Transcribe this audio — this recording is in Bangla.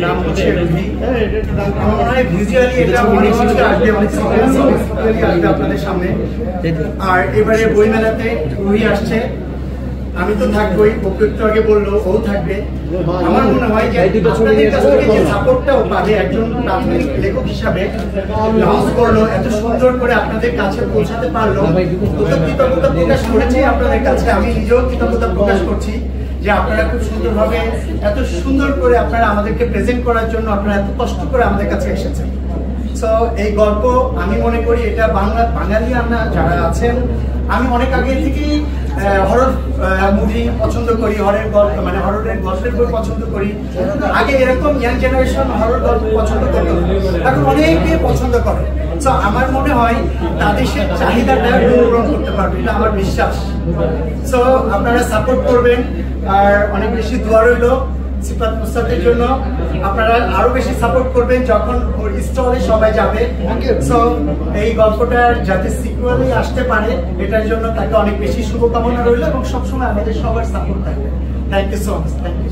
নাম হচ্ছে রুহি। আমার মনে হয় ভিজুয়ালি এটা অনেক কিছু আসবে, অনেক সিরিয়াস আসবে আপনাদের সামনে। আর এবারে বইমেলাতে রুহি আসছে, আমি তো থাকবোই, ওকে একটু আগে বললো ও থাকবে। আমার মনে হয় যে আপনাদের কাছ থেকে যে সাপোর্টটা ও পাবে একজন প্রাথমিক লেখক হিসাবে, লঞ্চ করলো, এত সুন্দর করে আপনাদের কাছে পৌঁছাতে পারলো, কৃতজ্ঞতা প্রকাশ করেছি আপনাদের কাছে। আমি নিজেও কৃতজ্ঞতা প্রকাশ করছি যে আপনারা খুব সুন্দরভাবে এত সুন্দর করে আপনারা আমাদেরকে প্রেজেন্ট করার জন্য আপনারা এত কষ্ট করে আমাদের কাছে এসেছেন। সো এই গল্প আমি মনে করি এটা বাঙালি আমরা যারা আছেন, আমি অনেক আগে থেকেই হরর মুভি পছন্দ করি, হরের গল্প মানে হররের গল্পের বই পছন্দ করি। আগে এরকম ইয়াং জেনারেশন হরর গল্প পছন্দ করতো, এখন অনেকে পছন্দ করে। সো আমার মনে হয় তাদের সে চাহিদাটা পূরণ করতে পারবে, এটা আমার বিশ্বাস। সো আপনারা সাপোর্ট করবেন, আর অনেক বেশি দোয়া রইল সিফাত মুস্তাফের জন্য। আপনারা আরো বেশি সাপোর্ট করবেন যখন ওর স্টলে সবাই যাবে। সো এই গল্পটার যাতে সিকুয়েলে আসতে পারে এটার জন্য তাকে অনেক বেশি শুভকামনা রইল, এবং সবসময় আমাদের সবার সাপোর্ট থাকবে। Thank you so much. Thank you.